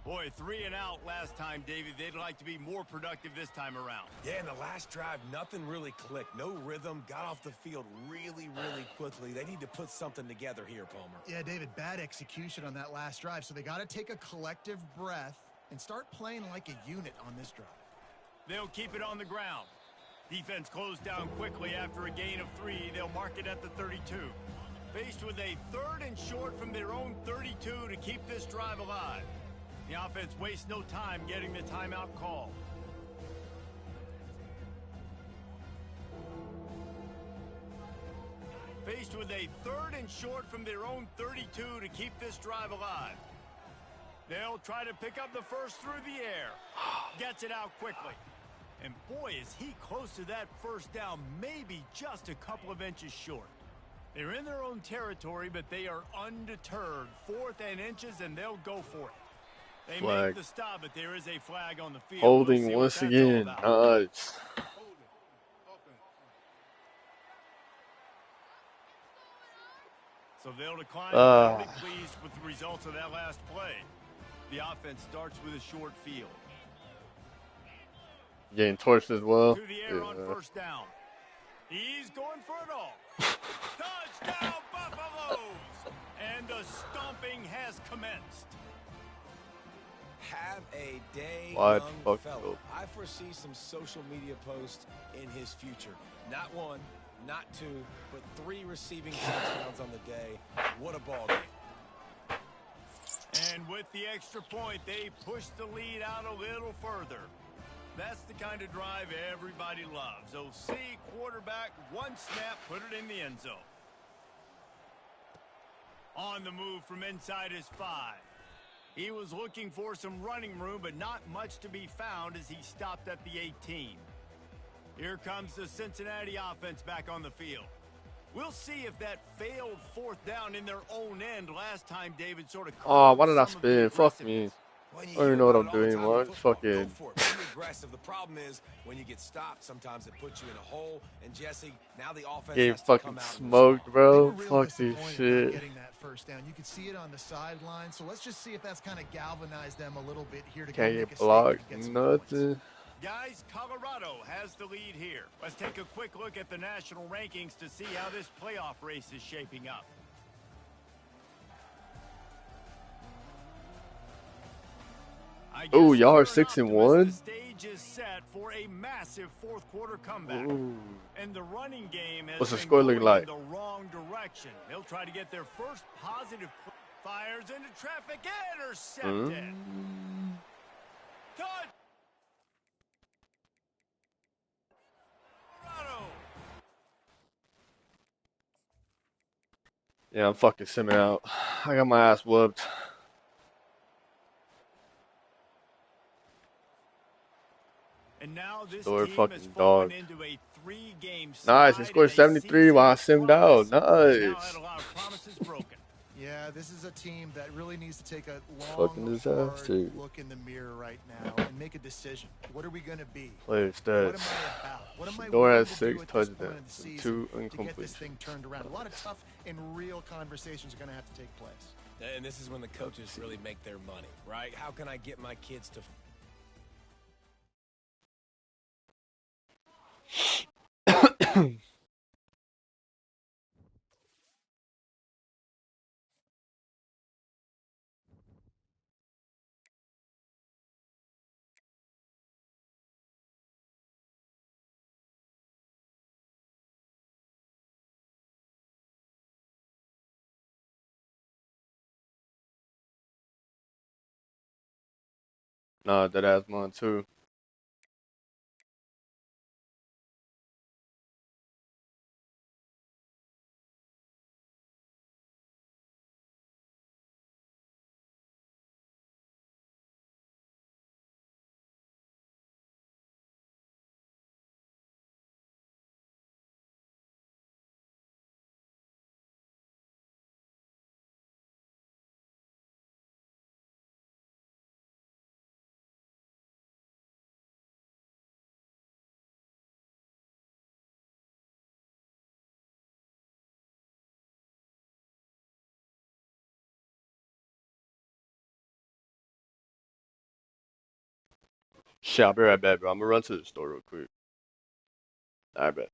Boy, 3 and out last time, David. They'd like to be more productive this time around. Yeah, in the last drive, nothing really clicked. No rhythm. Got off the field really quickly. They need to put something together here, Palmer. Yeah, David, bad execution on that last drive, so they got to take a collective breath and start playing like a unit on this drive. They'll keep it on the ground. Defense closed down quickly after a gain of 3. They'll mark it at the 32. Faced with a 3rd and short from their own 32 to keep this drive alive. The offense wastes no time getting the timeout call. Faced with a 3rd and short from their own 32 to keep this drive alive. They'll try to pick up the first through the air. Gets it out quickly. And boy, is he close to that first down, maybe just a couple of inches short. They're in their own territory, but they are undeterred. 4th and inches, and they'll go for it. They Flag. make the stop, but there is a flag on the field. Holding We'll see what once that's all again. about. Nice. So they'll decline. They'll be pleased with the results of that last play. The offense starts with a short field. Getting torched as well. To the air on first down. He's going for it all. Touchdown, Buffaloes! And the stomping has commenced. Have a day, Wide young fuck fellow. up. I foresee some social media posts in his future. Not 1, not 2, but 3 receiving touchdowns on the day. What a ball game. And with the extra point, they push the lead out a little further. That's the kind of drive everybody loves. OC, quarterback, 1 snap, put it in the end zone. On the move from inside his 5. He was looking for some running room, but not much to be found as he stopped at the 18. Here comes the Cincinnati offense back on the field. We'll see if that failed 4th down in their own end last time David sort of... Oh, why did I spin? Fuck me. When you I don't even hear know what about I'm it all the doing, time in man. football, Fucking- go for it. Be aggressive. The problem is when you get stopped, sometimes it puts you in a hole. And Jesse, now the offense Getting has to fucking come out and smoked, They bro. were real Fuck this disappointed not shit. getting that first down. You could see it on the sideline. So let's just see if that's kind of galvanized them a little bit here to go Can't make get a statement blocked. and get some points. Nothing. Guys, Colorado has the lead here. Let's take a quick look at the national rankings to see how this playoff race is shaping up. Oh, y'all are 6-1? stage is set for a massive fourth quarter comeback. Ooh. And the running game has What's the been score going looking like? in the wrong direction. They'll try to get their first positive fires into traffic, intercepted. Touch. Colorado. Yeah, I'm fucking simming out. I got my ass whooped. And now this Story team has fucking fallen dog. into a 3-game Nice, slide he scored and a 73 season while I of simmed promise out. has now Nice. had a lot of promises broken. Yeah, this is a team that really needs to take a Fucking long, hard disaster. look in the mirror right now and make a decision. What are we going to be? Player What stats. am I about? What am I Shador willing has to 6 do at this point in touchdowns the and season 2 to get this thing incompletions. turned around? A lot of tough and real conversations are going to have to take place. And this is when the coaches really make their money, right? How can I get my kids to... Nah, that ass mine too. Shit, I'll be right back, bro. I'm gonna run to the store real quick. Alright, bet.